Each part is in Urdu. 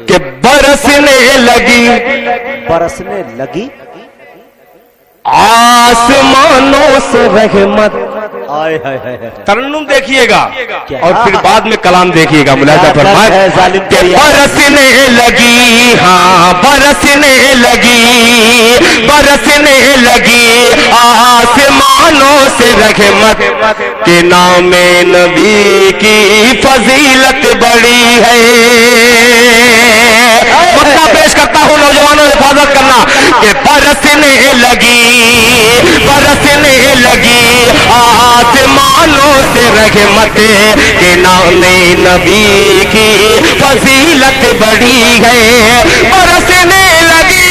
کہ برسنے لگی آسمانوں سے رحمت. ترنم دیکھیے گا اور پھر بعد میں کلام دیکھیے گا. ملاحظہ فرمائے کہ برسنے لگی، ہاں برسنے لگی آسمانوں سے رحمت کہ نام نبی کی فضیلت بڑی ہے. مطلب پیش کرتا ہوں نوجوانوں حفاظت کرنا کہ برسنے لگی آسمانوں سے رحمت کہ نام نبی کی فضیلت بڑی ہے. برسنے لگی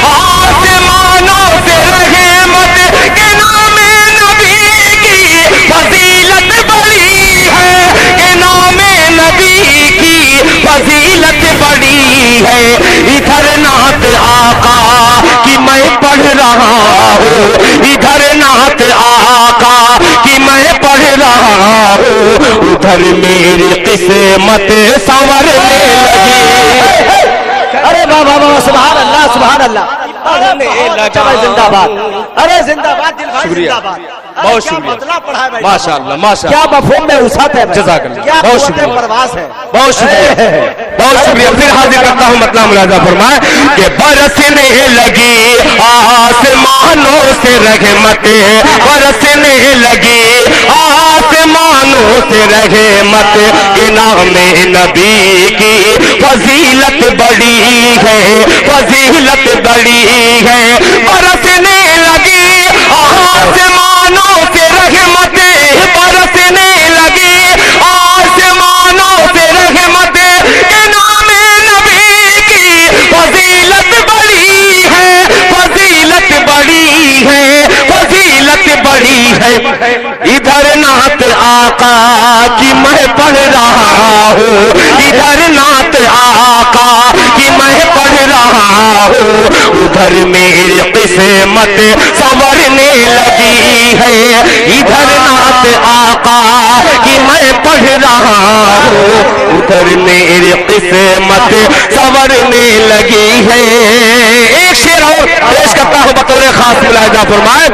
آسمانوں سے رحمت کہ نام نبی کی فضیلت بڑی ہے، کہ نام نبی کی فضیلت بڑی ہے. ادھر نعت آقا کی میں پڑھ رہا ہوں، ادھر نعت آقا کی میں پڑھ رہا ہوں، ادھر میری قسمت سنورنے لگی. ارے بابا بابا سبحان اللہ سبحان اللہ. زندہ باد. ارے زندہ باد دل بھائی زندہ باد. بہت شکریہ. ماشاء اللہ ماشاء اللہ. کیا مفہوم میں وسعت ہے. جزاک اللہ. کیا بہت قوت شکریہ. پرواز ہے. بہت شکریہ بہت شکریہ. پھر حاضر کرتا ہوں مطلب ملاحظہ فرمائے کہ برسنے لگی آسمانوں سے رحمت، برسنے لگی آسمانوں سے رحمت کہ نام نبی کی فضیلت بڑی ہے، فضیلت بڑی ہے. برسنے لگی آسمانوں سے رحمت، برسنے لگی آسمانوں سے رحمت کہ نام نبی کی فضیلت بڑی ہے، فضیلت بڑی ہے، فضیلت بڑی ہے. ادھر نعت آقا کی میں پڑھ رہا ہوں، ادھر نعت آقا کی میں پڑھ رہا ہوں، ادھر میری قسمت سنورنے لگی ہے. ادھر نعت آقا کی میں پڑھ رہا ہوں، ادھر میری قسمت سنورنے لگی ہے. ایک شعر اور پیش کرتا ہوں بطور خاص. ملاحظہ فرمائے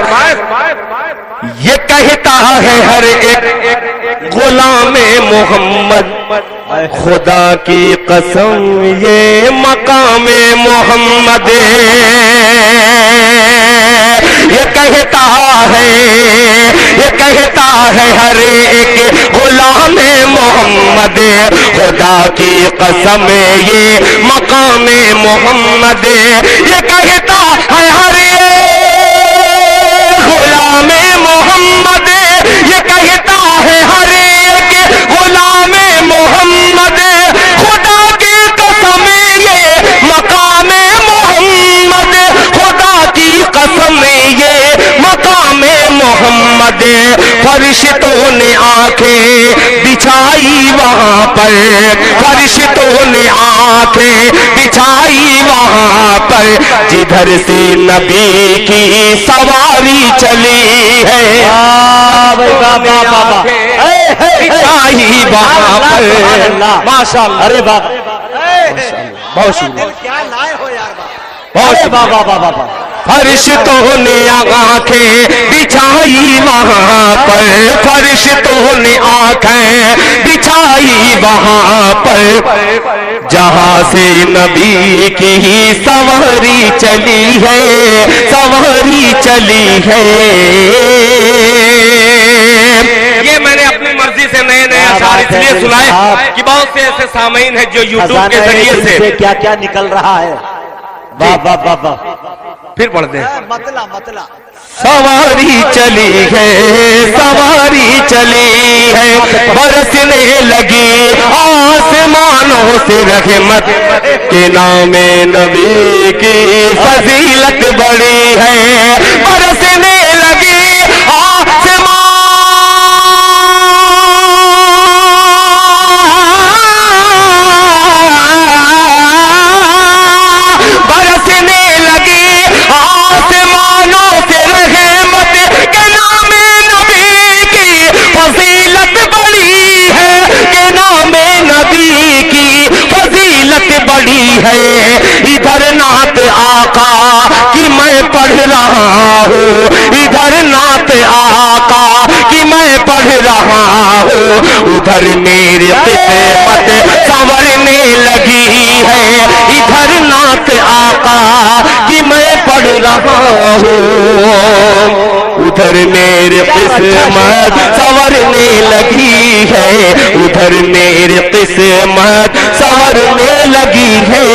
یہ کہتا ہے ہر ایک غلام محمد خدا کی قسم یہ مقام محمد. یہ کہتا ہے ہر ایک غلام محمد خدا کی قسم یہ مقام محمد. یہ کہتا ہے ہر ایک غلام محمد، یہ کہتا ہے ہر ایک غلام محمد خدا کی قسم یہ مقام محمد، خدا کی قسم یہ مقام محمد. فرشتوں نے آنکھیں بچھائی وہاں پر، فرشتوں نے آنکھیں بچھائی وہاں پر جدھر سے نبی کی سواری چلی ہے. بچھائی وہاں پر. ماشاء اللہ. ارے بابا بہت شکریہ. کیا لائے ہو یار بہت بابا بابا. فرشتوں نے آنکھیں بچھائی وہاں پر، فرشتوں نے آنکھیں بچھائی وہاں پر جہاں سے نبی کی سواری چلی ہے، سواری چلی ہے. یہ میں نے اپنی مرضی سے نئے اشعار اس لیے سنائے کہ بہت سے ایسے سامعین ہیں جو یوٹیوب کے ذریعے سے کیا کیا نکل رہا ہے. واہ واہ واہ واہ. پھر پڑھتے ہیں مطلع سواری چلی ہے، سواری چلی ہے، برسنے لگی آسمانوں سے رحمت کہ نام نبی کی فضیلت بڑی ہے. برسنے لگی آسمانوں سے رحمت کہ نام میں پڑھ رہا ہوں ادھر نعت آقا کی میں پڑھ رہا ہوں ادھر میری قسمت سنورنے لگی ہے ادھر نعت آقا کی میں پڑھ رہا ہوں ادھر میری قسمت سنورنے لگی ہے ادھر میری قسمت سنورنے لگی ہے